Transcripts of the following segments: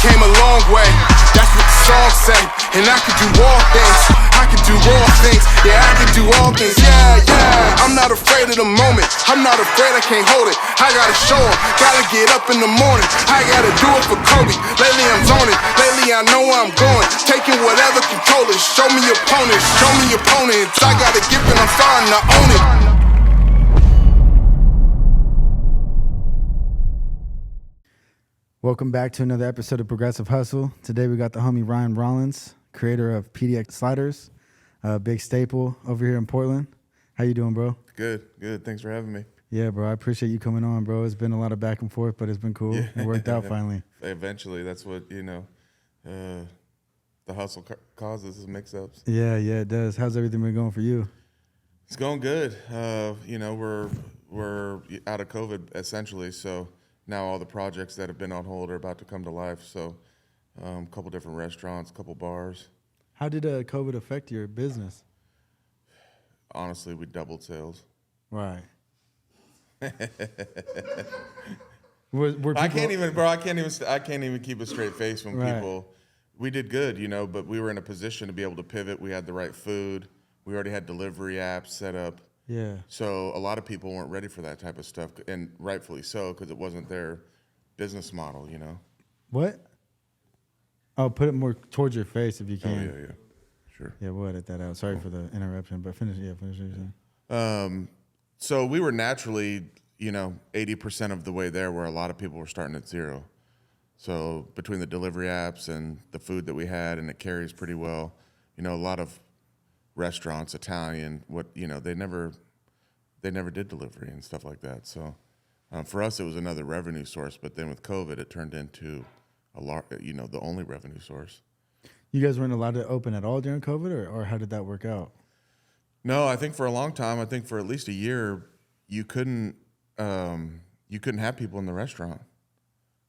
came a long way. That's what the song say. And I can do all things. I can do all things. Yeah, I can do all things. Yeah, yeah. I'm not afraid of the moment. I'm not afraid I can't hold it. I gotta show 'em. Gotta get up in the morning. I gotta do it for Kobe. Lately I'm zoning. Lately I know where I'm going. Taking whatever control is. Show me opponents. Show me opponents. I got a gift and I'm starting to own it. Welcome back to another episode of Progressive Hustle. Today we got the homie Ryan Rollins, creator of PDX Sliders, a big staple over here in Portland. How you doing, bro? Good. Thanks for having me. Yeah, bro. I appreciate you coming on, bro. It's been a lot of back and forth, but it's been cool. Yeah. It worked out finally. Eventually, that's what, the hustle causes is mix-ups. Yeah, it does. How's everything been going for you? It's going good. We're out of COVID, essentially, so now all the projects that have been on hold are about to come to life. So a couple different restaurants, a couple bars. How did COVID affect your business? Honestly, we doubled sales. Right. I can't even keep a straight face when Right. people. We did good, but we were in a position to be able to pivot. We had the right food. We already had delivery apps set up. Yeah. So a lot of people weren't ready for that type of stuff, and rightfully so, because it wasn't their business model, What? Oh, put it more towards your face if you Oh, can. yeah. Sure. Yeah, we'll edit that out. Sorry for the interruption, but finish what you're saying. So we were naturally, 80% of the way there, where a lot of people were starting at zero. So between the delivery apps and the food that we had, and it carries pretty well, a lot of restaurants, Italian, they never did delivery and stuff like that. So for us, it was another revenue source. But then with COVID, it turned into the only revenue source. You guys weren't allowed to open at all during COVID, or how did that work out? No, I think for a long time, I think for at least a year, you couldn't have people in the restaurant.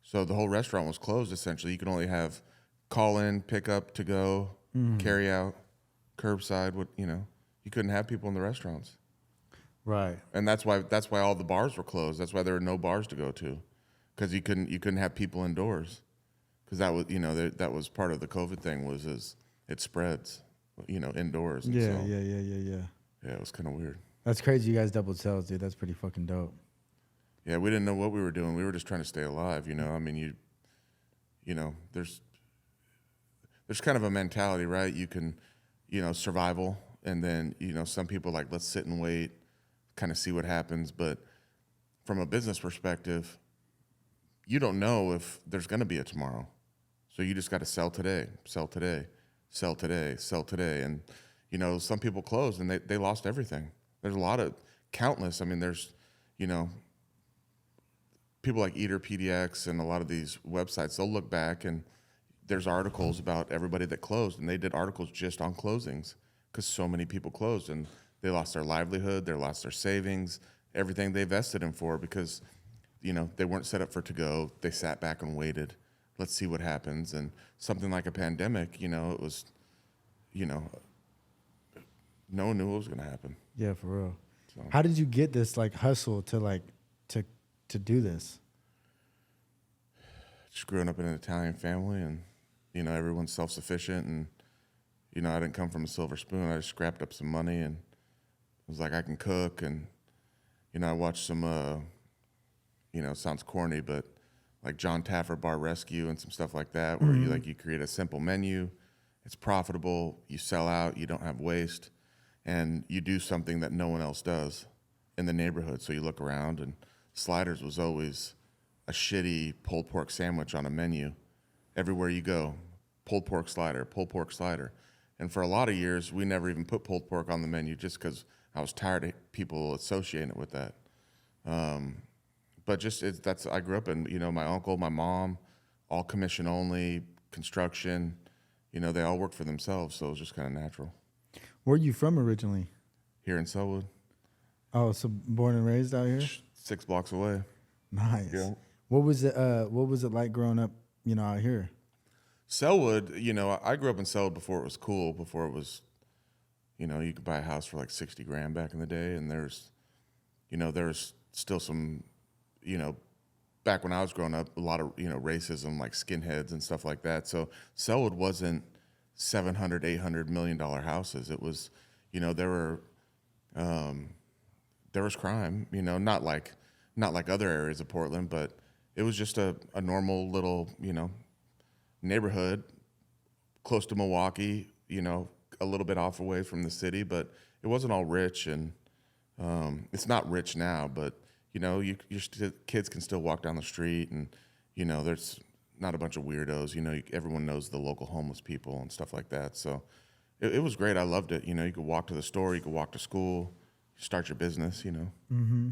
So the whole restaurant was closed, essentially. You could only have call in, pick up, to go, carry out, curbside. You couldn't have people in the restaurants. Right. And that's why all the bars were closed. That's why there were no bars to go to, because you couldn't have people indoors, because that was that was part of the COVID thing, was it spreads, indoors. And Yeah. Yeah, it was kind of weird. That's crazy. You guys doubled sales, dude. That's pretty fucking dope. Yeah, we didn't know what we were doing. We were just trying to stay alive. There's kind of a mentality, right? You can, survival, and then some people like, let's sit and wait, kind of see what happens. But from a business perspective, you don't know if there's going to be a tomorrow. So you just got to sell today, sell today, sell today, sell today. And, some people closed and they lost everything. There's a lot of countless. I mean, there's, people like Eater, PDX, and a lot of these websites, they'll look back and there's articles about everybody that closed, and they did articles just on closings because so many people closed and they lost their livelihood, they lost their savings, everything they invested in for, because they weren't set up for to go. They sat back and waited. Let's see what happens. And something like a pandemic, it was, no one knew what was going to happen. Yeah, for real. So. How did you get this hustle to do this? Just growing up in an Italian family, and everyone's self-sufficient, and I didn't come from a silver spoon. I just scrapped up some money and was like, I can cook. And I watched some it sounds corny, but like John Taffer Bar Rescue and some stuff like that, where you create a simple menu, it's profitable, you sell out, you don't have waste, and you do something that no one else does in the neighborhood. So you look around, and Sliders was always a shitty pulled pork sandwich on a menu. Everywhere you go, pulled pork slider. And for a lot of years, we never even put pulled pork on the menu, just because I was tired of people associating it with that. But I grew up in, my uncle, my mom, all commission only, construction, they all worked for themselves. So it was just kind of natural. Where are you from originally? Here in Sellwood. Oh, so born and raised out here? 6 blocks away. Nice. Yeah. What was it like growing up, out here? Sellwood, I grew up in Sellwood before it was cool, before it was, you could buy a house for like $60,000 back in the day, and there's still some, back when I was growing up, a lot of, racism, like skinheads and stuff like that. So Sellwood wasn't 700, $800 million houses. It was, there was crime, not like other areas of Portland, but it was just a normal little, neighborhood close to Milwaukee, a little bit off away from the city, but it wasn't all rich. And it's not rich now, but kids can still walk down the street, and there's not a bunch of weirdos. Everyone knows the local homeless people and stuff like that. So it was great. I loved it. You could walk to the store, you could walk to school, start your business. Mm-hmm.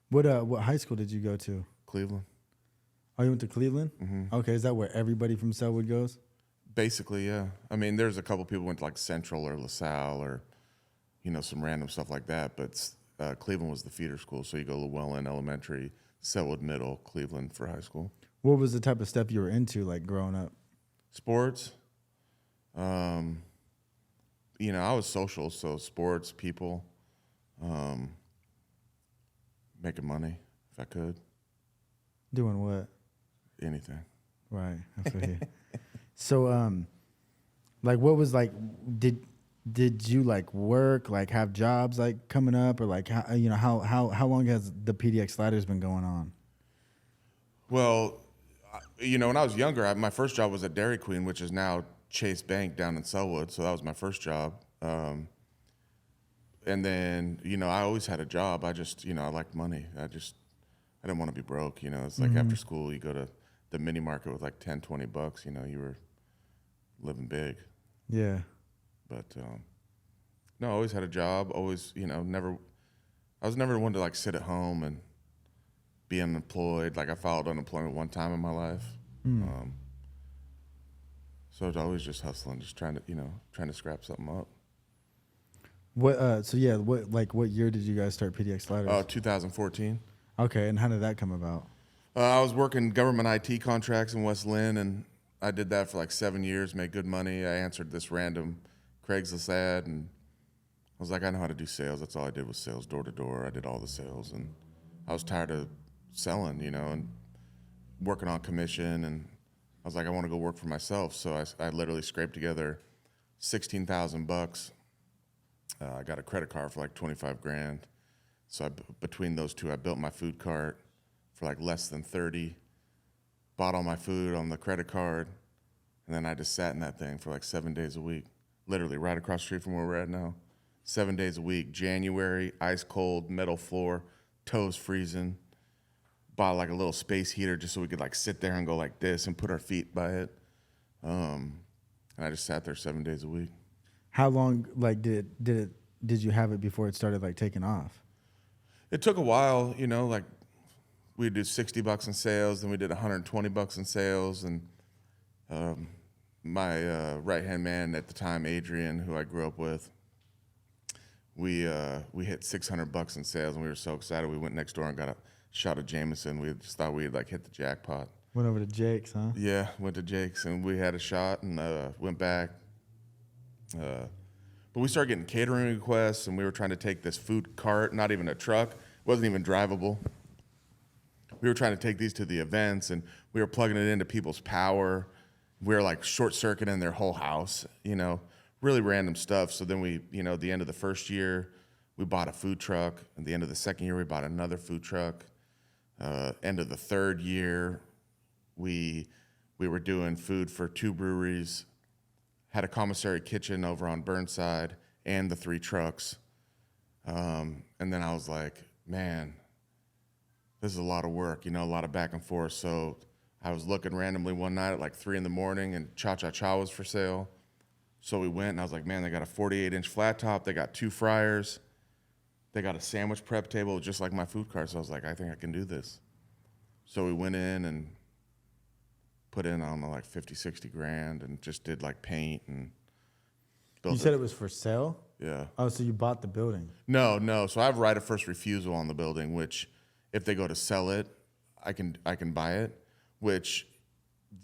What high school did you go to? Cleveland. Oh, you went to Cleveland? Mm-hmm. Okay, is that where everybody from Sellwood goes? Basically, yeah. I mean, there's a couple people went to like Central or LaSalle or some random stuff like that, but Cleveland was the feeder school, so you go Llewellyn Elementary, Sellwood Middle, Cleveland for high school. What was the type of stuff you were into, like growing up? Sports. I was social, so sports, people, making money if I could. Doing what? Anything. Right. I feel you. So, like, what was like? Did you like work, like have jobs like coming up, or like how long has the PDX Sliders been going on? Well, when I was younger, my first job was at Dairy Queen, which is now Chase Bank down in Sellwood. So that was my first job. And then, I always had a job. I just, I liked money. I didn't want to be broke. It's like after school, you go to the mini market with like $10-20. You were living big. Yeah. But no, I always had a job. Always, never. I was never one to like sit at home and be unemployed. Like I filed unemployment one time in my life. So I was always just hustling, just trying to scrap something up. What? So yeah, what year did you guys start PDX Sliders? 2014. Okay, and how did that come about? I was working government IT contracts in West Lynn, and I did that for like 7 years, made good money. I answered this random Craigslist ad, and I was like, I know how to do sales. That's all I did was sales, door to door. I did all the sales, and I was tired of selling, and working on commission, and I was like, I want to go work for myself. So I literally scraped together $16,000. I got a credit card for like 25 grand. So between those two, I built my food cart for like less than 30, bought all my food on the credit card, and then I just sat in that thing for like 7 days a week, literally right across the street from where we're at now. 7 days a week, January, ice cold, metal floor, toes freezing. Bought like a little space heater just so we could like sit there and go like this and put our feet by it. And I just sat there 7 days a week. How long like did you have it before it started like taking off? It took a while, like we'd do $60 in sales, then we did $120 in sales, and my right-hand man at the time, Adrian, who I grew up with, we hit $600 in sales, and we were so excited. We went next door and got a shot of Jameson. We just thought we'd like hit the jackpot. Went over to Jake's, huh? Yeah, went to Jake's, and we had a shot, and went back. But we started getting catering requests, and we were trying to take this food cart, not even a truck, wasn't even drivable. We were trying to take these to the events, and we were plugging it into people's power. We were like short-circuiting their whole house, really random stuff. So then we, at the end of the first year, we bought a food truck. At the end of the second year, we bought another food truck. End of the third year, we were doing food for 2 breweries, had a commissary kitchen over on Burnside, and the 3 trucks. And then I was like, man, this is a lot of work, a lot of back and forth. So I was looking randomly one night at like 3 a.m, and Cha-Cha-Cha was for sale. So we went, and I was like, man, they got a 48-inch flat top. They got 2 fryers. They got a sandwich prep table just like my food cart. So I was like, I think I can do this. So we went in and put in, I don't know, like 50, 60 grand, and just did like paint and built You said it was for sale? Yeah. Oh, so you bought the building? No. So I have right of first refusal on the building, which if they go to sell it, I can buy it, which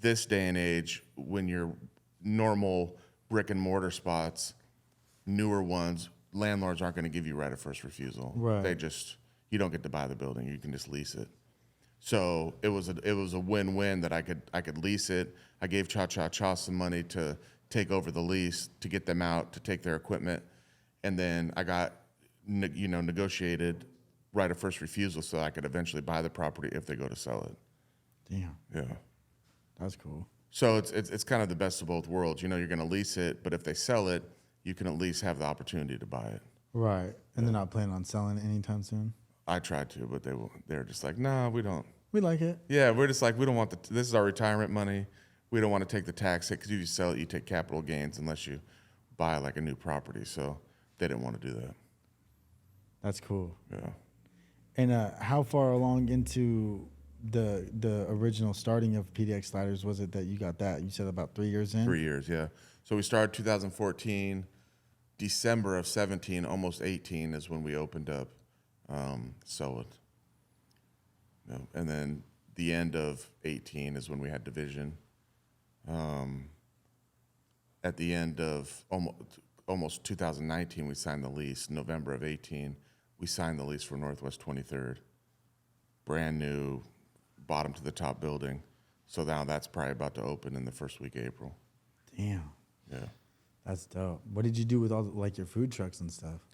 this day and age, when you're normal brick and mortar spots, newer ones, landlords aren't going to give you right of first refusal. Right. You don't get to buy the building. You can just lease it. So it was a win-win that I could lease it. I gave Cha Cha Cha some money to take over the lease, to get them out, to take their equipment, and then I got negotiated right of first refusal so I could eventually buy the property if they go to sell it. Damn, Yeah. that's cool. So it's kind of the best of both worlds. You're going to lease it, but if they sell it, you can at least have the opportunity to buy it. Right, and they're not planning on selling it anytime soon. I tried to, but they're just like, nah, we don't. We like it. Yeah, we're just like, we don't want this is our retirement money. We don't want to take the tax hit, because if you sell it, you take capital gains unless you buy like a new property. So they didn't want to do that. That's cool. Yeah. And how far along into the original starting of PDX Sliders was it that you got that? You said about 3 years in? 3 years, yeah. So we started 2014, December of 17, almost 18 is when we opened up Sellwood. Yeah. And then the end of 18 is when we had division. At the end of almost 2019, we signed the lease. November of 18, we signed the lease for Northwest 23rd. Brand new, bottom to the top building. So now that's probably about to open in the first week of April. Damn, Yeah. that's dope. What did you do with all like your food trucks and stuff?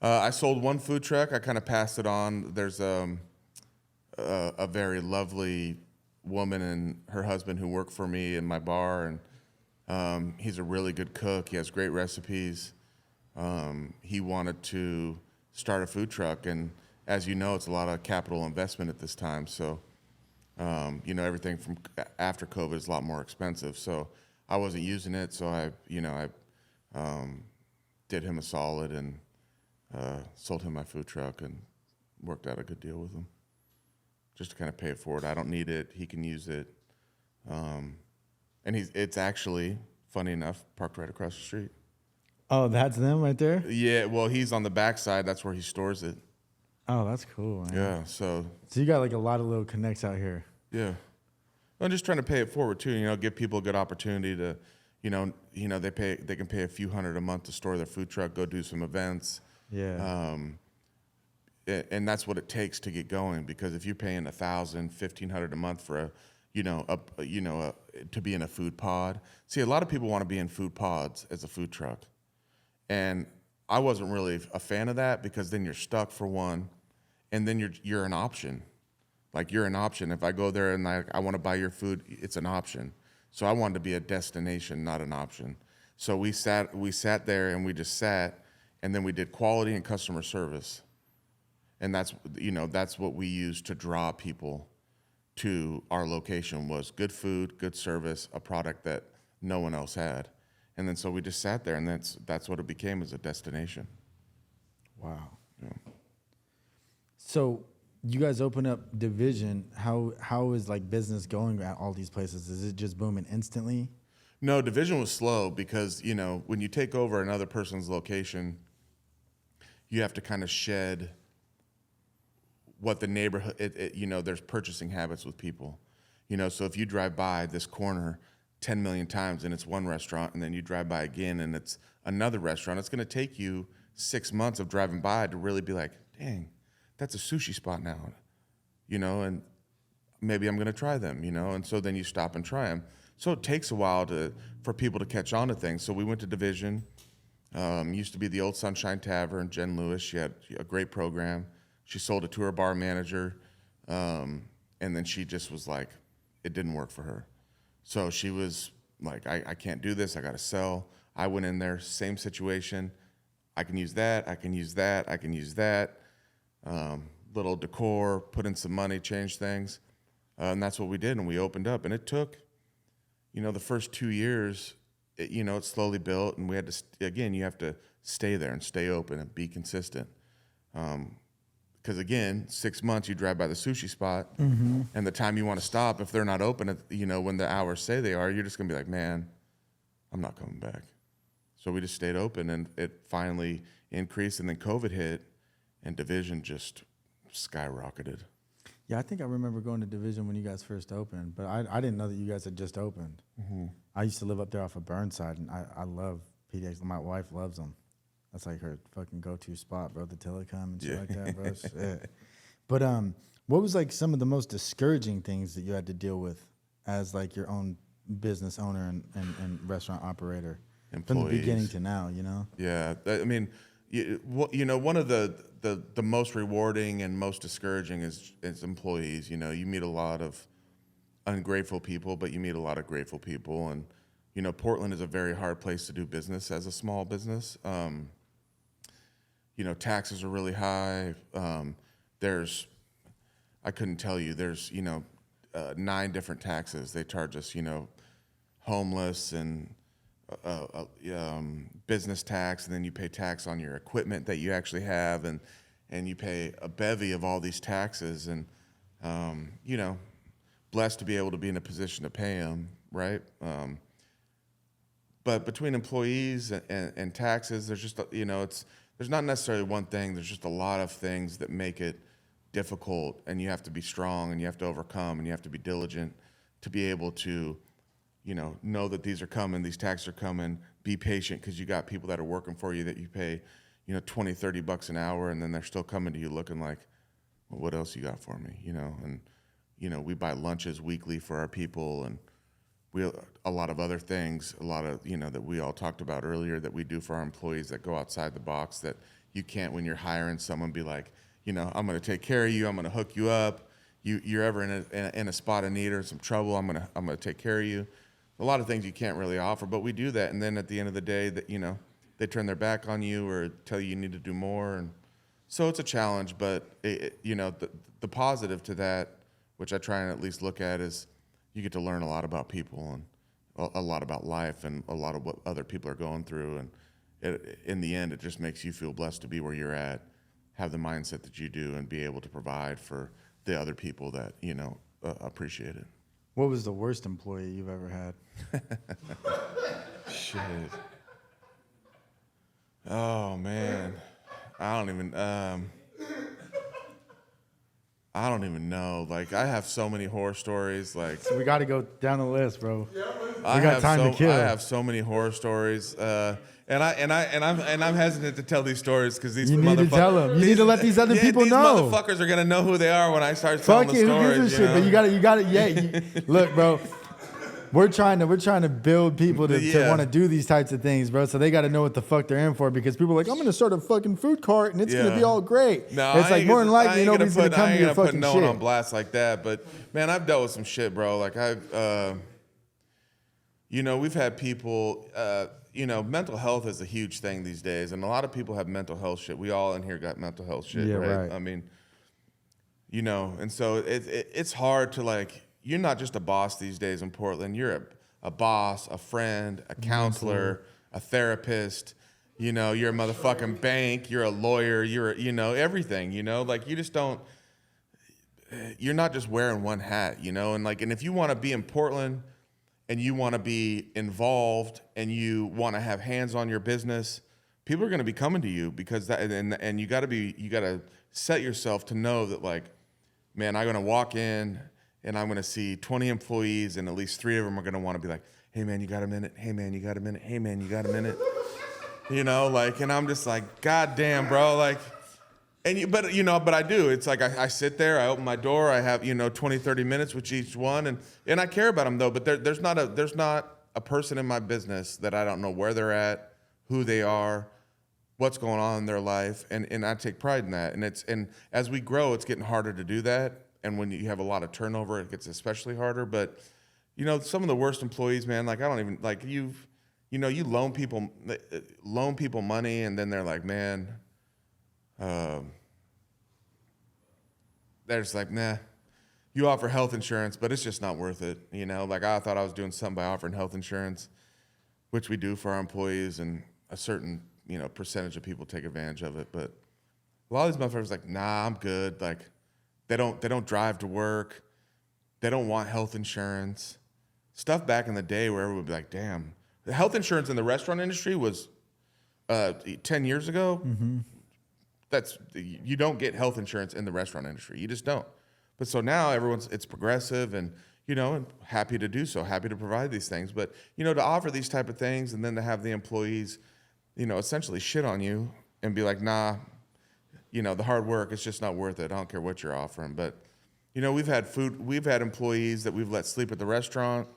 I sold one food truck. I kind of passed it on. There's a very lovely woman and her husband who work for me in my bar, and he's a really good cook. He has great recipes. He wanted to start a food truck, and as you know, it's a lot of capital investment at this time. So, everything from after COVID is a lot more expensive. So I wasn't using it, so I did him a solid and sold him my food truck and worked out a good deal with him, just to kind of pay it forward. I don't need it; he can use it, and it's actually, funny enough, parked right across the street. Oh, that's them right there? Yeah, well, he's on the backside. That's where he stores it. Oh, that's cool, man. Yeah, so you got like a lot of little connects out here. yeah, I'm just trying to pay it forward too. Give people a good opportunity to, they can pay a few $100 a month to store their food truck, go do some events. Yeah. And that's what it takes to get going. Because if you're paying $1,000, $1,500 a month for to be in a food pod. See, a lot of people want to be in food pods as a food truck, and I wasn't really a fan of that, because then you're stuck for one, and then you're an option. Like, you're an option. If I go there and I want to buy your food, it's an option. So I wanted to be a destination, not an option. So we sat there and we just sat, and then we did quality and customer service. And that's what we used to draw people to our location, was good food, good service, a product that no one else had. And then so we just sat there, and that's what it became, as a destination. Wow. Yeah. So you guys open up division. How is like business going at all these places? Is it just booming instantly? No, division was slow, because when you take over another person's location, you have to kind of shed what the neighborhood, there's purchasing habits with people. So if you drive by this corner 10 million times and it's one restaurant, and then you drive by again and it's another restaurant, it's going to take you 6 months of driving by to really be like, dang, that's a sushi spot now, and maybe I'm going to try them, and so then you stop and try them. So it takes a while for people to catch on to things. So we went to division. Used to be the old Sunshine Tavern. Jen Lewis, she had a great program. She sold it to her bar manager, and then she just was like, it didn't work for her. So she was like, I can't do this. I got to sell. I went in there, same situation. I can use that. I can use that. I can use that. Little decor, put in some money, change things. And that's what we did. And we opened up. And it took, the first 2 years, it slowly built. And we had to, again, you have to stay there and stay open and be consistent. Because again, 6 months you drive by the sushi spot, and the time you want to stop, if they're not open, when the hours say they are, you're just gonna be like, man, I'm not coming back. So we just stayed open, and it finally increased, and then COVID hit, and division just skyrocketed. Yeah, I think I remember going to division when you guys first opened, but I didn't know that you guys had just opened. I used to live up there off of Burnside, and I love PDX. My wife loves them. That's like her fucking go-to spot, bro. The Telecom and shit like that, bro. Shit. But what was like some of the most discouraging things that you had to deal with as like your own business owner and restaurant operator from the beginning to now? You know? Yeah, I mean, one of the most rewarding and most discouraging is employees. You know, you meet a lot of ungrateful people, but you meet a lot of grateful people, and you know, Portland is a very hard place to do business as a small business. You know, taxes are really high. I couldn't tell you, there's, 9 different taxes. They charge us, homeless and business tax, and then you pay tax on your equipment that you actually have, and you pay a bevy of all these taxes, and, blessed to be able to be in a position to pay them, right? But between employees and taxes, there's just, there's not necessarily one thing. There's just a lot of things that make it difficult, and you have to be strong, and you have to overcome, and you have to be diligent to be able to, know that these are coming, these taxes are coming. Be patient, because you got people that are working for you that you pay, $20-$30 an hour, and then they're still coming to you looking like, well, what else you got for me, And we buy lunches weekly for our people, and a lot of other things, a lot of, that we all talked about earlier that we do for our employees that go outside the box that you can't, when you're hiring someone, be like, I'm going to take care of you. I'm going to hook you up. You're ever in a spot of need or some trouble, I'm going to take care of you. A lot of things you can't really offer, but we do that. And then at the end of the day, that they turn their back on you or tell you need to do more. And so it's a challenge. But the positive to that, which I try and at least look at, is you get to learn a lot about people and a lot about life and a lot of what other people are going through. And in the end, it just makes you feel blessed to be where you're at, have the mindset that you do, and be able to provide for the other people that, appreciate it. What was the worst employee you've ever had? Shit. Oh, man. I don't even know. Like, I have so many horror stories. Like, so we got to go down the list, bro. We got time to kill. I have so many horror stories. And I'm hesitant to tell these stories because these motherfuckers. You need to tell them. You need to let these other people know. These motherfuckers are gonna know who they are when I start telling the stories. Who gives a shit? But you gotta. Yeah, look, bro. We're trying to build people to want to do these types of things, bro. So they got to know what the fuck they're in for, because people are like, I'm going to start a fucking food cart and it's going to be all great. No, it's like more than likely nobody's going to come to your fucking shit. I ain't gonna put no one on blast like that. But man, I've dealt with some shit, bro. Like we've had people. Mental health is a huge thing these days, and a lot of people have mental health shit. We all in here got mental health shit, right? I mean, and so it's hard to like. You're not just a boss these days in Portland. You're a boss, a friend, a counselor, a therapist. You're a motherfucking bank. You're a lawyer. You're everything. Like you just don't. You're not just wearing one hat. And if you want to be in Portland, and you want to be involved, and you want to have hands on your business, people are going to be coming to you because that. And you got to set yourself to know that, like, man, I'm going to walk in. And I'm going to see 20 employees, and at least 3 of them are going to want to be like, hey, man, you got a minute? Hey, man, you got a minute? Hey, man, you got a minute? And I'm just like, God damn, bro. Like, but I do. It's like I sit there, I open my door, I have, 20, 30 minutes with each one. And I care about them, though. But there's not a person in my business that I don't know where they're at, who they are, what's going on in their life. And I take pride in that. And as we grow, it's getting harder to do that. And when you have a lot of turnover, it gets especially harder. But, some of the worst employees, man, like I don't even, like you loan people money, and then they're like, man, they're just like, nah, you offer health insurance, but it's just not worth it. Like I thought I was doing something by offering health insurance, which we do for our employees, and a certain, percentage of people take advantage of it. But a lot of these motherfuckers are like, nah, I'm good. Like, They don't drive to work. They don't want health insurance. Stuff back in the day where everyone would be like, damn. The health insurance in the restaurant industry was 10 years ago. Mm-hmm. You don't get health insurance in the restaurant industry. You just don't. But so now it's progressive and, and happy to do so, happy to provide these things. But, to offer these type of things and then to have the employees, essentially shit on you and be like, nah, you know, the hard work, it's just not worth it. I don't care what you're offering. But, you know, we've had employees that we've let sleep at the restaurant.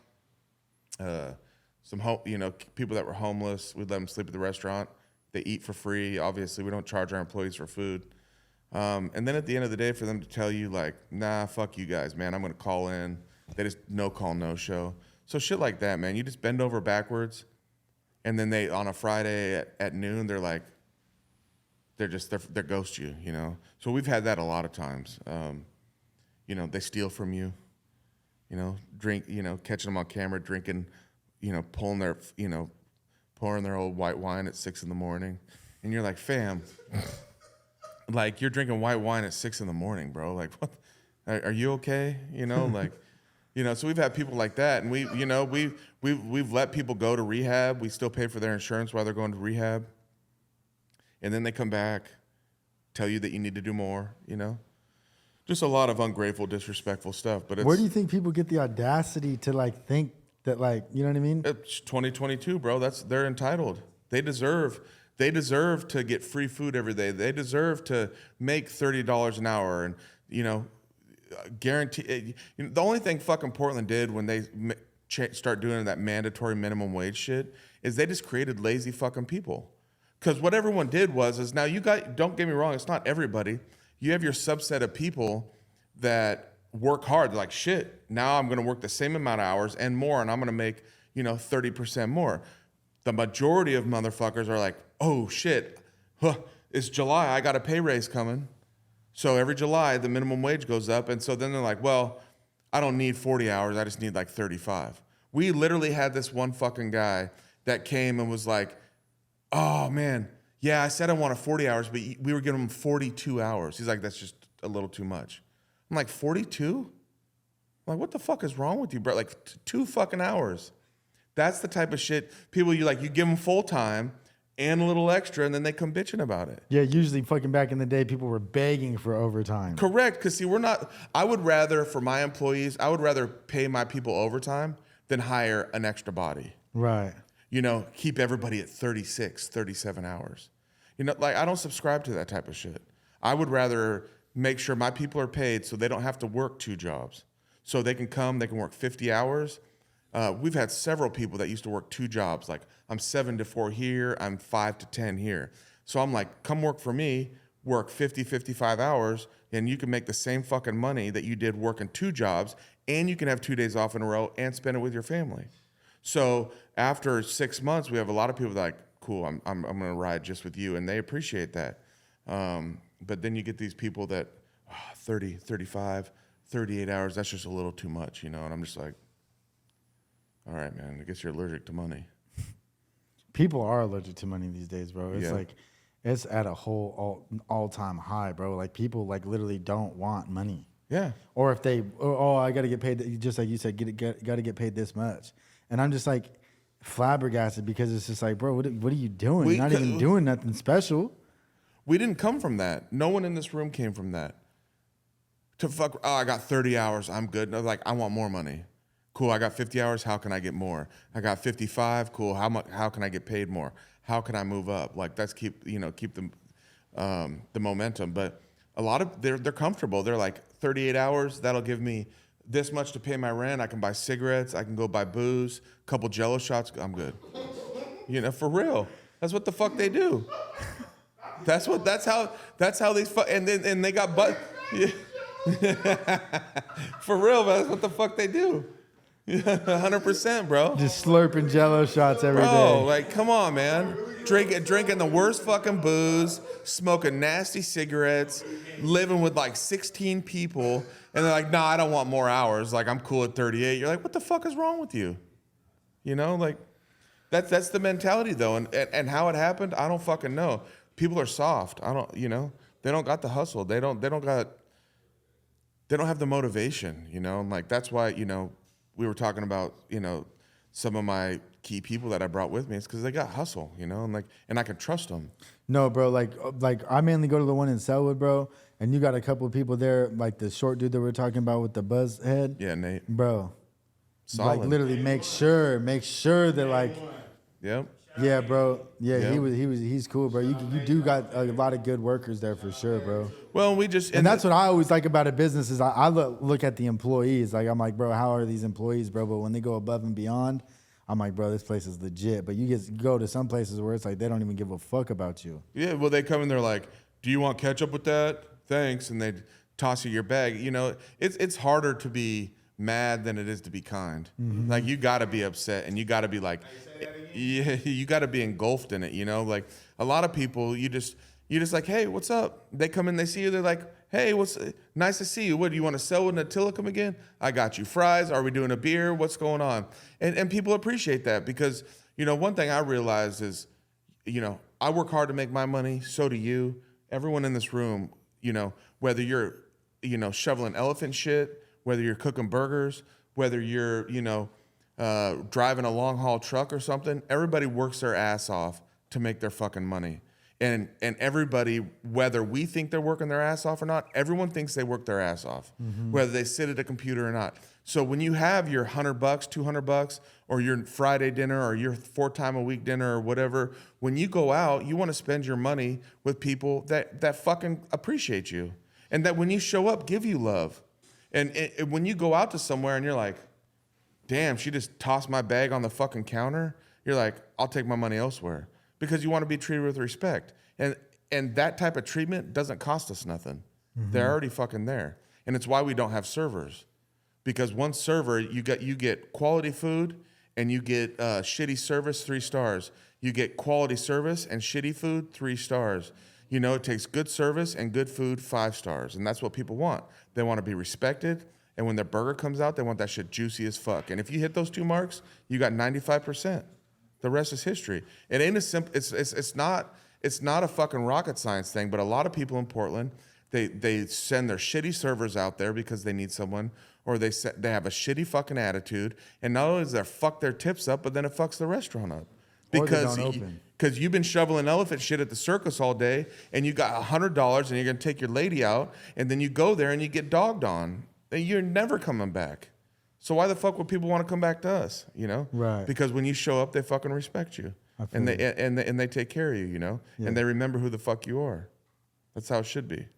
You know, people that were homeless, we'd let them sleep at the restaurant. They eat for free. Obviously, we don't charge our employees for food. And then at the end of the day, for them to tell you, like, nah, fuck you guys, man, I'm going to call in. They just no call, no show. So shit like that, man. You just bend over backwards, and then they, on a Friday at noon, they're like, they ghost you, you know? So we've had that a lot of times. You know, they steal from you, you know, catching them on camera, drinking, you know, pouring their old white wine at 6 a.m. And you're like, fam, like, you're drinking white wine at 6 a.m, bro. Like, what? Are you okay? You know, like, you know, so we've had people like that. And we've let people go to rehab. We still pay for their insurance while they're going to rehab. And then they come back, tell you that you need to do more, you know? Just a lot of ungrateful, disrespectful stuff. But where do you think people get the audacity to, like, think that, like, you know what I mean? It's 2022, bro. They're entitled. They deserve to get free food every day. They deserve to make $30 an hour, and, you know, guarantee. You know, the only thing fucking Portland did when they start doing that mandatory minimum wage shit is they just created lazy fucking people. Because what everyone did is now don't get me wrong, it's not everybody. You have your subset of people that work hard. They're like, shit, now I'm going to work the same amount of hours and more, and I'm going to make, you know, 30% more. The majority of motherfuckers are like, oh shit, it's July, I got a pay raise coming. So every July, the minimum wage goes up. And so then they're like, well, I don't need 40 hours, I just need like 35. We literally had this one fucking guy that came and was like, oh man, yeah, I said I wanted 40 hours, but we were giving him 42 hours. He's like, that's just a little too much. I'm like, 42? I'm like, what the fuck is wrong with you, bro? Like, 2 fucking hours. That's the type of shit people you give them full time and a little extra, and then they come bitching about it. Yeah, usually fucking back in the day, people were begging for overtime. Correct, because see, I would rather, for my employees, I would rather pay my people overtime than hire an extra body. Right. You know, keep everybody at 36, 37 hours. You know, like, I don't subscribe to that type of shit. I would rather make sure my people are paid so they don't have to work 2 jobs. So they can come, they can work 50 hours. We've had several people that used to work 2 jobs. Like, I'm 7 to 4 here, I'm 5 to 10 here. So I'm like, come work for me, work 50, 55 hours, and you can make the same fucking money that you did working 2 jobs, and you can have 2 days off in a row and spend it with your family. So after 6 months, we have a lot of people that are like, cool, I'm going to ride just with you, and they appreciate that. But then you get these people that 30, 35, 38 hours, that's just a little too much, you know? And I'm just like, all right, man, I guess you're allergic to money. People are allergic to money these days, bro. It's Yeah. like, it's at a whole all-time high, bro. Like, people, like, literally don't want money. Yeah. Or if they, I got to get paid, just like you said, got to get paid this much. And I'm just like flabbergasted, because it's just like, bro, what are you doing? You're not even doing nothing special. We didn't come from that. No one in this room came from that. I got 30 hours, I'm good. No, like, I want more money. Cool, I got 50 hours, how can I get more? I got 55, cool, how can I get paid more? How can I move up? Like, that's keep the momentum. But a lot of, they're comfortable. They're like, 38 hours, that'll give me this much to pay my rent. I can buy cigarettes, I can go buy booze, a couple Jello shots, I'm good. You know, for real. That's what the fuck they do. That's how these and they got yeah. For real, man, that's what the fuck they do. 100%, bro. Just slurping Jello shots every day. Bro, like, come on, man. Drinking the worst fucking booze, smoking nasty cigarettes, living with like 16 people, and they're like, nah, I don't want more hours. Like, I'm cool at 38. You're like, what the fuck is wrong with you? You know, like, that's the mentality, though. And how it happened, I don't fucking know. People are soft. They don't got the hustle. They don't have the motivation, you know? And like, that's why, you know, we were talking about, you know, some of my key people that I brought with me. It's because they got hustle, you know, and I can trust them. No, bro, like I mainly go to the one in Sellwood, bro, and you got a couple of people there, like the short dude that we were talking about with the buzz head. Yeah, Nate. Bro. Solid. Like, literally make sure that, like, Yep. Yeah, bro. Yeah, Yep. he's cool, bro. You do got a lot of good workers there for sure, bro. Well, we just And that's what I always like about a business is I look at the employees. Like I'm like, bro, how are these employees, bro? But when they go above and beyond, I'm like, bro, this place is legit. But you go to some places where it's like they don't even give a fuck about you. Yeah, well, they come in, they're like, do you want ketchup with that? Thanks. And they toss you your bag. You know, it's harder to be mad than it is to be kind. Mm-hmm. Like, you got to be upset, and you got to be like, yeah, you got to be engulfed in it, you know? Like, a lot of people, you just like, hey, what's up? They come in, they see you, they're like, hey, nice to see you. What, do you want to Sellwood and Attila come again? I got you. Fries? Are we doing a beer? What's going on? And people appreciate that because, you know, one thing I realized is, you know, I work hard to make my money. So do you. Everyone in this room, you know, whether you're, you know, shoveling elephant shit, whether you're cooking burgers, whether you're, you know, driving a long haul truck or something, everybody works their ass off to make their fucking money. And everybody, whether we think they're working their ass off or not, everyone thinks they work their ass off, whether they sit at a computer or not. So when you have your $100, $200, or your Friday dinner, or your 4-time-a-week dinner, or whatever, when you go out, you want to spend your money with people that fucking appreciate you, and that when you show up, give you love. And when you go out to somewhere and you're like, damn, she just tossed my bag on the fucking counter, you're like, I'll take my money elsewhere. Because you want to be treated with respect. And that type of treatment doesn't cost us nothing. They're already fucking there. And it's why we don't have servers. Because one server, you get quality food and you get shitty service, 3 stars. You get quality service and shitty food, 3 stars. You know, it takes good service and good food, 5 stars. And that's what people want. They want to be respected. And when their burger comes out, they want that shit juicy as fuck. And if you hit those 2 marks, you got 95%. The rest is history. It ain't as simple. It's not a fucking rocket science thing. But a lot of people in Portland, they send their shitty servers out there because they need someone, or they have a shitty fucking attitude. And not only does that fuck their tips up, but then it fucks the restaurant up because you've been shoveling elephant shit at the circus all day, and you got $100, and you're gonna take your lady out, and then you go there and you get dogged on, and you're never coming back. So why the fuck would people want to come back to us, you know? Right. Because when you show up, they fucking respect you. And they take care of you, you know? Yeah. And they remember who the fuck you are. That's how it should be.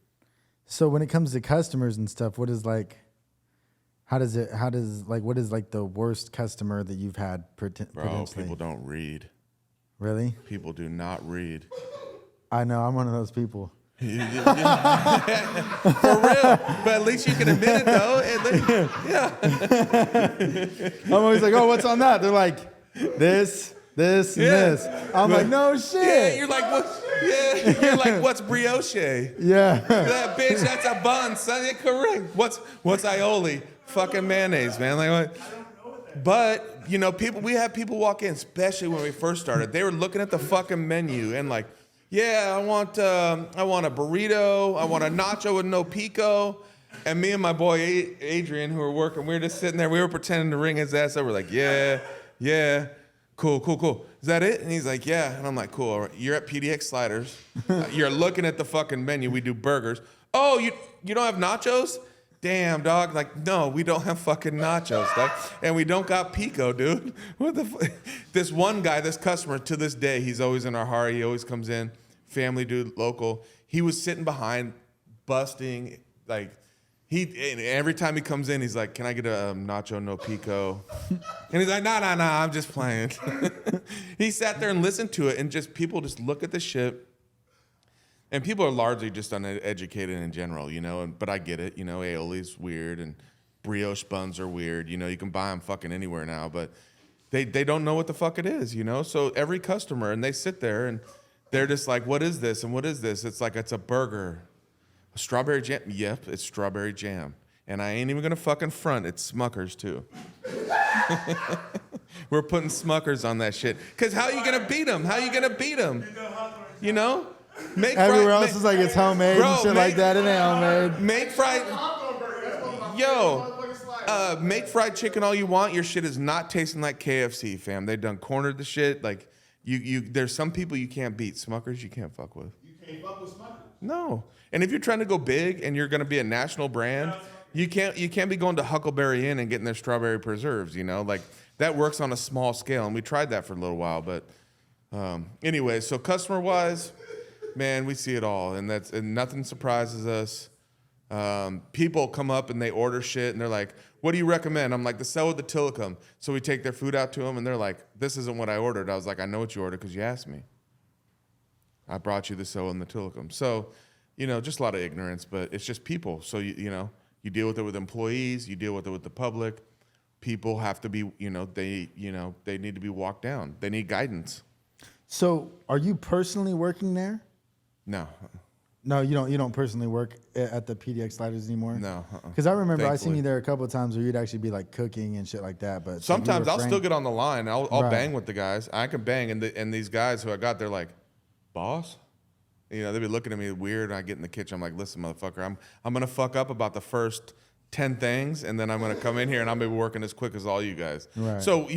So when it comes to customers and stuff, what is like what is like the worst customer that you've had Bro, people don't read. Really? People do not read. I know, I'm one of those people. For real, but at least you can admit it though. I'm always like, oh, what's on that? They're like, this, and this. I'm like, no shit. Yeah, you're like, what? Yeah, you're like, what's brioche? Yeah. That bitch, that's a bun, son. Yeah, correct. What's aioli? Fucking mayonnaise, man. Like what? But you know, we had people walk in, especially when we first started. They were looking at the fucking menu and like, yeah, I want a burrito. I want a nacho with no pico. And me and my boy Adrian, who were working, we were just sitting there. We were pretending to ring his ass up. We're like, yeah, cool. Is that it? And he's like, yeah. And I'm like, cool. All right. You're at PDX Sliders. You're looking at the fucfucking menu. We do burgers. Oh, you don't have nachos? Damn, dog. Like, no, we don't have fucking nachos, dog. And we don't got pico, dude. What the fuck? This one guy, this customer, to this day, he's always in our heart. He always comes in. Family dude, local. He was sitting behind, busting. Like, every time he comes in, he's like, can I get a nacho no pico? And he's like, nah, I'm just playing. He sat there and listened to it, and people just look at the shit. And people are largely just uneducated in general, you know. But I get it, you know. Aioli's weird, and brioche buns are weird. You know, you can buy them fucking anywhere now, but they don't know what the fuck it is, you know. So every customer, and they sit there, and they're just like, what is this, and what is this? It's like, it's a burger. A strawberry jam? Yep, it's strawberry jam. And I ain't even gonna fucking front, it's Smuckers too. We're putting Smuckers on that shit. Because how you gonna beat them? You know? Everywhere else is like it's homemade and shit like that. It ain't homemade. Make fried chicken all you want. Your shit is not tasting like KFC, fam. They done cornered the shit. Like there's some people you can't beat. Smuckers you can't fuck with. You can't fuck with Smuckers. No. And if you're trying to go big and you're gonna be a national brand, you can't be going to Huckleberry Inn and getting their strawberry preserves. You know, like that works on a small scale. And we tried that for a little while, but Anyway, so customer wise, man, we see it all, and nothing surprises us. People come up and they order shit and they're like, what do you recommend? I'm like, the Sellwood, the Tillicum. So we take their food out to them and they're like, this isn't what I ordered. I was like, I know what you ordered because you asked me. I brought you the Sellwood and the Tillicum. So, just a lot of ignorance, but it's just people. So, you deal with it with employees, you deal with it with the public. People have to be, they need to be walked down. They need guidance. So are you personally working there? No. No, you don't personally work at the PDX Sliders anymore? No. Because I remember I seen Thankfully. you there a couple of times where you'd actually be like cooking and shit like that. But Sometimes I'll still get on the line. I'll Right. bang with the guys. I can bang, and these guys who I got, they're like, boss? They'd be looking at me weird, and I get in the kitchen. I'm like, listen, motherfucker, I'm going to fuck up about the first 10 things, and then I'm going to come in here, and I'm going to be working as quick as all you guys. Right. So,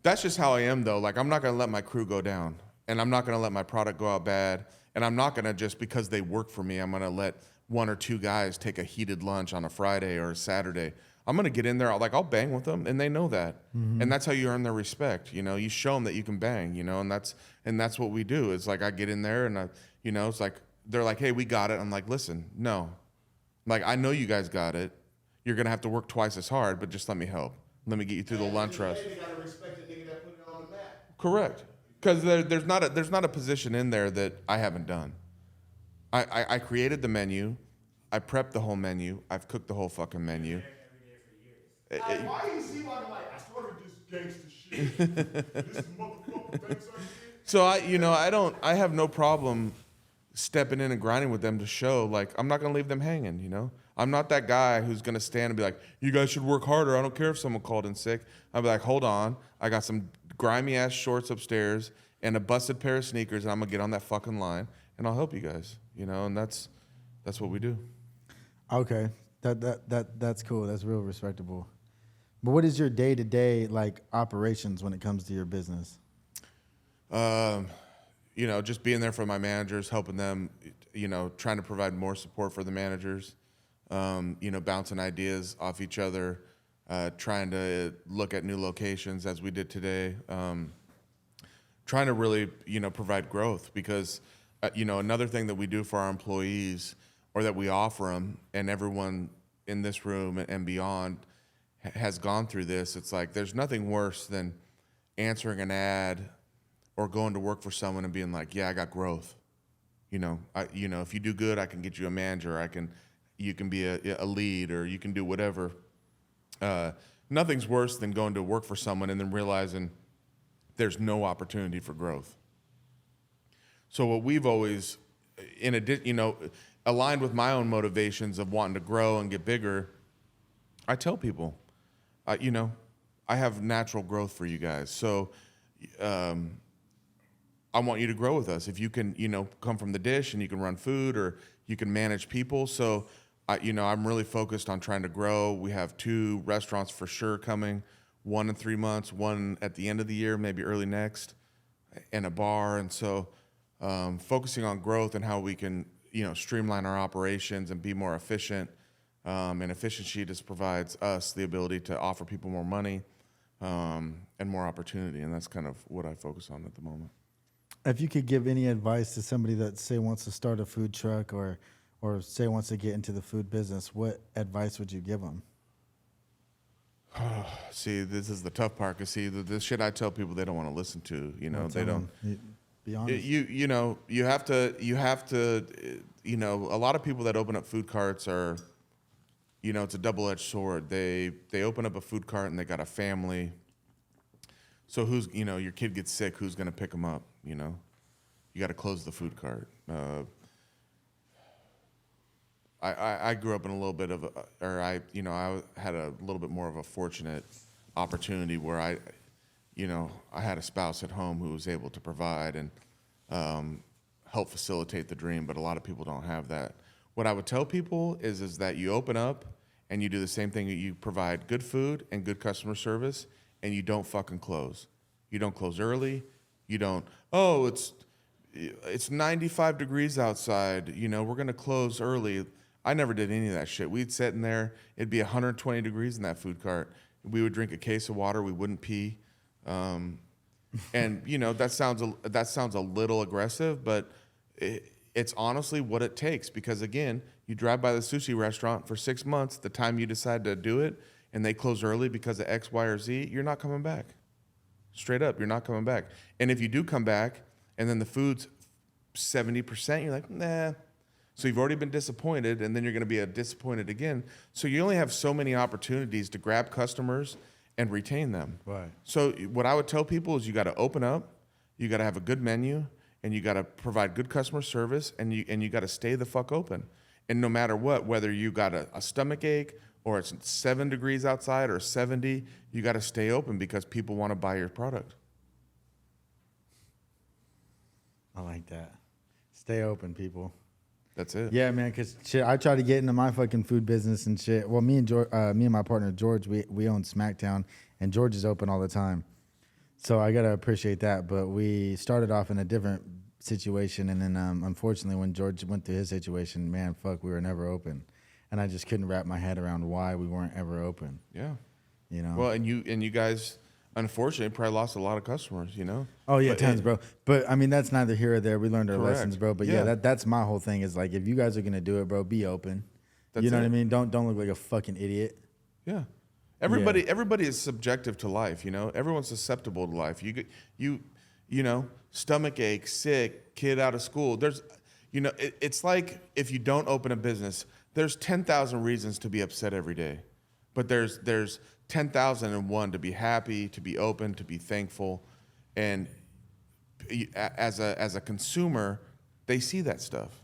that's just how I am, though. Like, I'm not going to let my crew go down, and I'm not going to let my product go out bad, and I'm not going to, just because they work for me, I'm going to let one or two guys take a heated lunch on a Friday or a Saturday. I'm going to get in there, I'll bang with them, and they know that. Mm-hmm. And that's how you earn their respect. You show them that you can bang, and that's what we do. It's like I get in there, and it's like, they're like, hey, we got it. I'm like, listen, no. Like, I know you guys got it. You're going to have to work twice as hard, but just let me help. Let me get you through the lunch rush. They gotta respect the nigga that put it on the map. Correct. Because there's not a position in there that I haven't done. I created the menu. I prepped the whole menu. I've cooked the whole fucking menu. Why is he like, I started this gangster shit. This motherfucker thinks I did. So I have no problem stepping in and grinding with them to show, like, I'm not going to leave them hanging, I'm not that guy who's going to stand and be like, you guys should work harder. I don't care if someone called in sick. I'll be like, hold on. I got some grimy-ass shorts upstairs and a busted pair of sneakers, and I'm going to get on that fucking line, and I'll help you guys, and that's what we do. Okay. That's cool. That's real respectable. But what is your day-to-day, like, operations when it comes to your business? Just being there for my managers, helping them, trying to provide more support for the managers, bouncing ideas off each other, trying to look at new locations as we did today, trying to really, provide growth because, another thing that we do for our employees or that we offer them, and everyone in this room and beyond has gone through this. It's like there's nothing worse than answering an ad or going to work for someone and being like, yeah, I got growth. If you do good, I can get you a manager. You can be a lead, or you can do whatever. Nothing's worse than going to work for someone and then realizing there's no opportunity for growth. So what we've always, aligned with my own motivations of wanting to grow and get bigger, I tell people, I have natural growth for you guys. So, I want you to grow with us. If you can, come from the dish and you can run food or you can manage people. So, I'm really focused on trying to grow. We have 2 restaurants for sure coming, 1 in 3 months, 1 at the end of the year, maybe early next, and a bar. And so, focusing on growth and how we can, streamline our operations and be more efficient. And efficiency just provides us the ability to offer people more money and more opportunity. And that's kind of what I focus on at the moment. If you could give any advice to somebody that, say, wants to start a food truck or say wants to get into the food business, what advice would you give them? See, this is the tough part. Cause see, the shit I tell people they don't want to listen to. They don't. Be honest. You have to. A lot of people that open up food carts are, it's a double-edged sword. They open up a food cart and they got a family. So who's, your kid gets sick, who's going to pick them up, You got to close the food cart. I grew up in a little bit of, I had a little bit more of a fortunate opportunity where I had a spouse at home who was able to provide and help facilitate the dream, but a lot of people don't have that. What I would tell people is that you open up and you do the same thing. You provide good food and good customer service, and you don't fucking close. You don't close early. You don't, it's 95 degrees outside. We're going to close early. I never did any of that shit. We'd sit in there. It'd be 120 degrees in that food cart. We would drink a case of water. We wouldn't pee. And you know that sounds a little aggressive, but it's honestly what it takes. Because again, you drive by the sushi restaurant for 6 months, the time you decide to do it, and they close early because of X, Y, or Z, you're not coming back. Straight up, you're not coming back. And if you do come back, and then the food's 70%, you're like, nah. So you've already been disappointed, and then you're going to be disappointed again. So you only have so many opportunities to grab customers and retain them. Right. So what I would tell people is you got to open up, you got to have a good menu, and you got to provide good customer service, and you got to stay the fuck open. And no matter what, whether you got a stomach ache or it's 7 degrees outside or 70, you got to stay open because people want to buy your product. I like that. Stay open, people. That's it. Yeah, man. Cause shit, I try to get into my fucking food business and shit. Well, me and my partner George, we own Smackdown, and George is open all the time. So I gotta appreciate that. But we started off in a different situation, and then unfortunately, when George went through his situation, man, fuck, we were never open, and I just couldn't wrap my head around why we weren't ever open. Yeah. You know. Well, and you guys, unfortunately, probably lost a lot of customers. You know. Oh yeah, but tons, bro. But I mean, that's neither here or there. We learned our Correct. lessons, bro. But yeah, that's my whole thing. Is like, if you guys are gonna do it, bro, be open. You know what I mean? Don't look like a fucking idiot. Yeah. Everybody is subjective to life, you know. Everyone's susceptible to life. You know, stomach ache, sick, kid out of school. There's, you know, it's like if you don't open a business, there's 10,000 reasons to be upset every day, but there's 10,001 to be happy, to be open, to be thankful, and as a consumer, they see that stuff,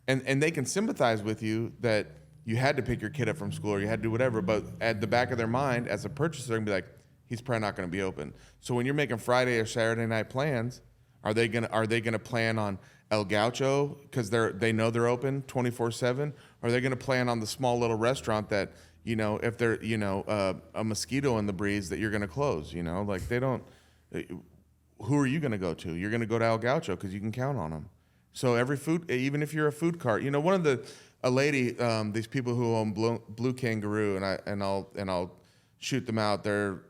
and they can sympathize with you that you had to pick your kid up from school or you had to do whatever, but at the back of their mind, as a purchaser, they're gonna be like, he's probably not gonna be open. So when you're making Friday or Saturday night plans, are they gonna plan on El Gaucho because they know they're open 24/7? Or are they gonna plan on the small little restaurant that, you know, if they're, you know, a mosquito in the breeze that you're gonna close? You know, like they don't. Who are you gonna go to? You're gonna go to El Gaucho because you can count on them. So every food, even if you're a food cart, you know, a lady, these people who own Blue Kangaroo, and I'll shoot them out. They're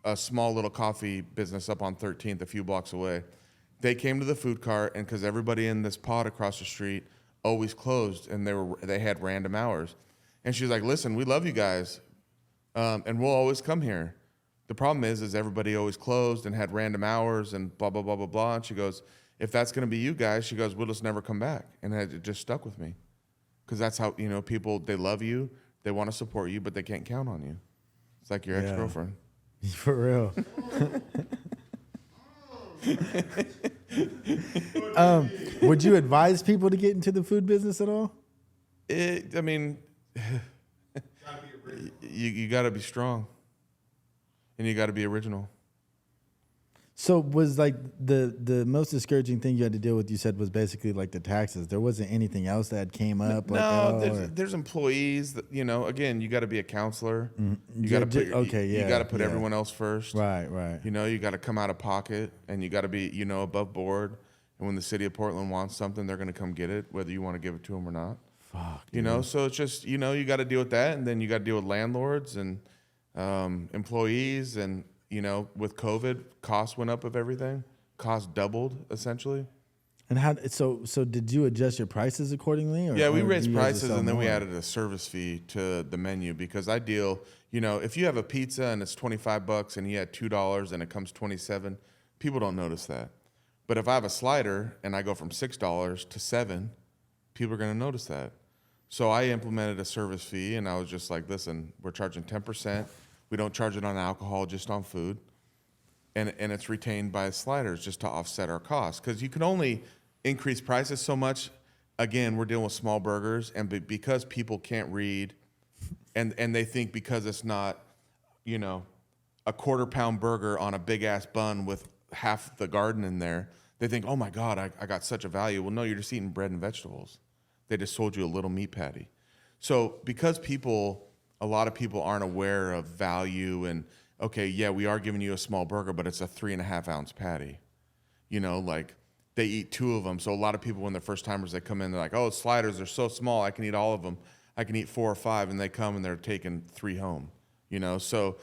a small little coffee business up on 13th, a few blocks away. They came to the food cart, and because everybody in this pod across the street always closed, and they had random hours, and she's like, "Listen, we love you guys, and we'll always come here. The problem is everybody always closed and had random hours and blah blah blah blah blah." And she goes, "If that's going to be you guys," she goes, "we'll just never come back," and it just stuck with me. Because that's how, you know, people, they love you, they want to support you, but they can't count on you. It's like your ex-girlfriend. For real. Would you advise people to get into the food business at all? I mean, you got to be strong, and you got to be original. So was like the most discouraging thing you had to deal with, you said, was basically like the taxes. There wasn't anything else that came up? No, there's employees that, you know, again, you got to be a counselor. You got to put you got to put everyone else first. Right. You know, you got to come out of pocket, and you got to be, you know, above board. And when the city of Portland wants something, they're going to come get it, whether you want to give it to them or not. Fuck, you know, so it's just, you know, you got to deal with that, and then you got to deal with landlords and employees, and you know, with COVID, costs went up of everything. Costs doubled, essentially. And how? So did you adjust your prices accordingly? Or, yeah, we or raised prices, and then more? we added a service fee to the menu because I deal, you know, if you have a pizza and it's $25 and you had $2 and it comes $27, people don't notice that. But if I have a slider and I go from $6 to $7, people are going to notice that. So I implemented a service fee, and I was just like, listen, we're charging 10%. We don't charge it on alcohol, just on food. And it's retained by sliders just to offset our costs. Because you can only increase prices so much. Again, we're dealing with small burgers, and because people can't read, and they think because it's not, you know, a quarter-pound burger on a big-ass bun with half the garden in there, they think, oh, my God, I got such a value. Well, no, you're just eating bread and vegetables. They just sold you a little meat patty. So because a lot of people aren't aware of value and, okay, yeah, we are giving you a small burger, but it's a 3.5-ounce patty. You know, like they eat 2 of them. So a lot of people, when they're first timers, they come in, they're like, oh, sliders are so small, I can eat all of them. I can eat 4 or 5, and they come and they're taking 3 home. You know, so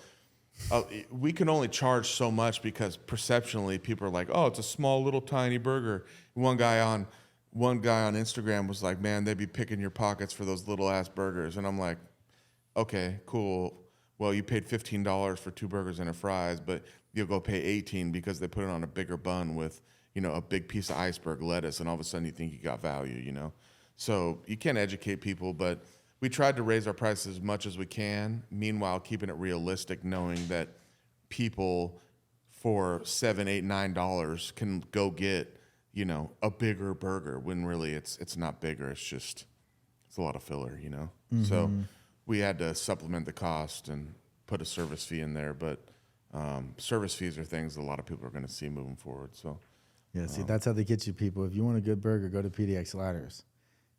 We can only charge so much because perceptionally people are like, oh, it's a small little tiny burger. One guy on Instagram was like, man, they'd be picking your pockets for those little ass burgers. And I'm like, okay, cool. Well, you paid $15 for 2 burgers and a fries, but you'll go pay $18 because they put it on a bigger bun with, a big piece of iceberg lettuce, and all of a sudden you think you got value, So you can't educate people, but we tried to raise our prices as much as we can, meanwhile keeping it realistic, knowing that people for $7, $8, $9 can go get, a bigger burger when really it's not bigger. It's a lot of filler, Mm-hmm. So we had to supplement the cost and put a service fee in there, but service fees are things a lot of people are going to see moving forward. So Yeah, see, that's how they get you people. If you want a good burger, go to PDX Sliders.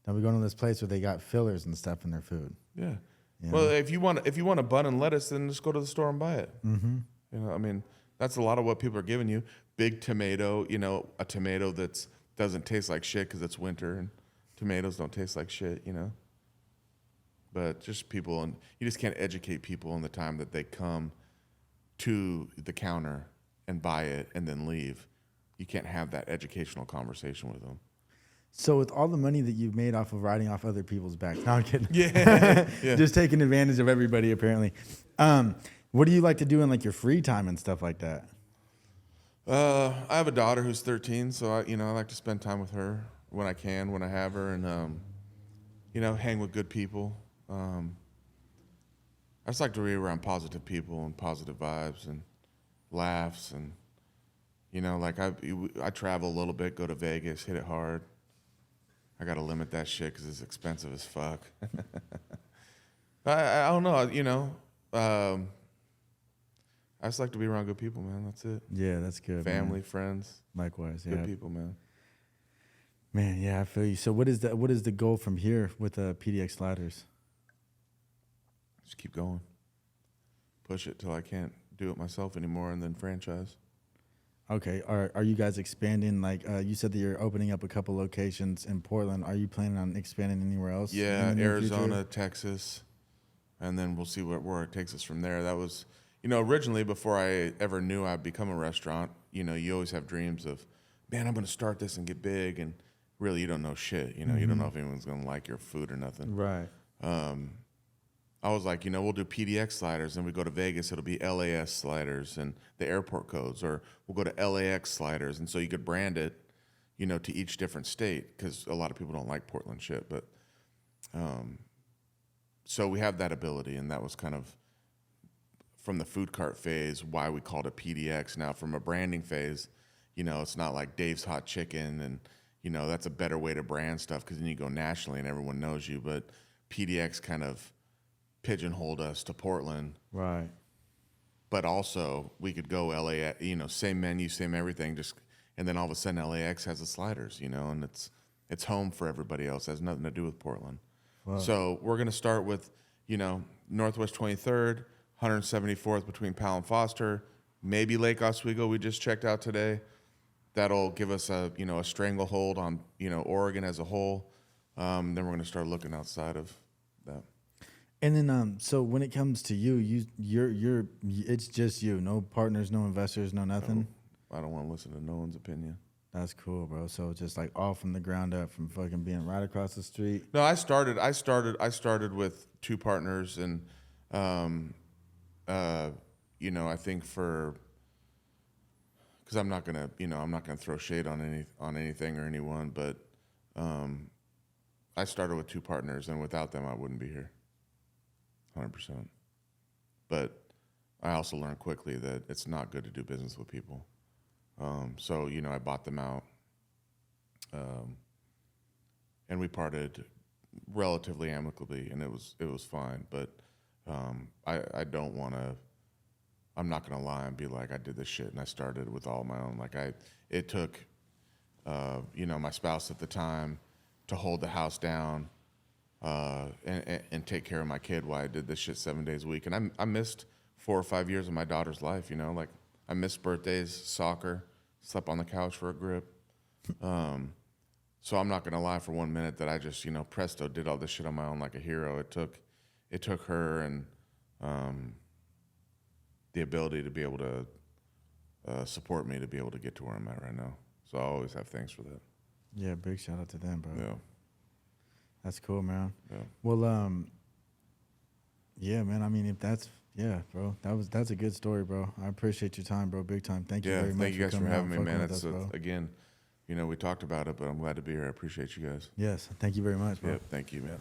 Don't be going to this place where they got fillers and stuff in their food. Yeah. You Well, know? if you want a bun and lettuce, then just go to the store and buy it. Mm-hmm. That's a lot of what people are giving you. Big tomato, a tomato that doesn't taste like shit because it's winter and tomatoes don't taste like shit, But just people, and you just can't educate people in the time that they come to the counter and buy it and then leave. You can't have that educational conversation with them. So with all the money that you've made off of riding off other people's backs, no, I'm kidding. Yeah. Just taking advantage of everybody apparently. What do you like to do in like your free time and stuff like that? I have a daughter who's 13, so I like to spend time with her when I can, when I have her, and hang with good people. I just like to be around positive people and positive vibes and laughs and I travel a little bit, go to Vegas, hit it hard. I got to limit that shit because it's expensive as fuck. I don't know, I just like to be around good people, man. That's it. Yeah, that's good. Family, man. friends. Likewise, yeah. Good people, man. Man, yeah, I feel you. So what is the goal from here with PDX Sliders? Just keep going. Push it till I can't do it myself anymore, and then franchise. Okay. Are you guys expanding? Like you said that you're opening up a couple locations in Portland. Are you planning on expanding anywhere else? Yeah, in the near Arizona, future? Texas, and then we'll see where it takes us from there. That was, originally before I ever knew I'd become a restaurant, you always have dreams of, man, I'm going to start this and get big, and really you don't know shit. You don't know if anyone's going to like your food or nothing. Right. I was like, we'll do PDX sliders, and we go to Vegas, it'll be LAS sliders and the airport codes, or we'll go to LAX sliders, and so you could brand it, to each different state, because a lot of people don't like Portland shit, but so we have that ability, and that was kind of from the food cart phase why we called it PDX. Now from a branding phase, it's not like Dave's Hot Chicken, and that's a better way to brand stuff because then you go nationally and everyone knows you, but PDX kind of pigeonholed us to Portland. Right. But also we could go LA, same menu, same everything, and then all of a sudden LAX has the sliders, and it's home for everybody else. It has nothing to do with Portland. Wow. So we're going to start with, Northwest 23rd, 174th between Powell and Foster, maybe Lake Oswego we just checked out today. That'll give us a stranglehold on, Oregon as a whole. Then we're going to start looking outside of that. And then, so when it comes to you're it's just you, no partners, no investors, no nothing. I don't want to listen to no one's opinion. That's cool, bro. So just like all from the ground up, from fucking being right across the street. No, I started with 2 partners, and I think because I'm not gonna throw shade on anything or anyone, but I started with 2 partners, and without them I wouldn't be here. 100%. But I also learned quickly that it's not good to do business with people. So I bought them out, and we parted relatively amicably, and it was fine. But I don't want to. I'm not gonna lie and be like I did this shit and I started with all my own. Like it took, my spouse at the time to hold the house down. And take care of my kid while I did this shit 7 days a week. And I missed 4 or 5 years of my daughter's life, like I missed birthdays, soccer, slept on the couch for a grip. So I'm not going to lie for 1 minute that I just, presto, did all this shit on my own like a hero. It took her and the ability to be able to support me to be able to get to where I'm at right now. So I always have thanks for that. Yeah, big shout out to them, bro. Yeah. That's cool, man. Yeah. Well, yeah, man. I mean, if that's bro. That's a good story, bro. I appreciate your time, bro. Big time. Thank you very much. Thank you guys for having me, man. It's Again, you know, we talked about it, but I'm glad to be here. I appreciate you guys. Yes, thank you very much, bro. Yep, thank you, man.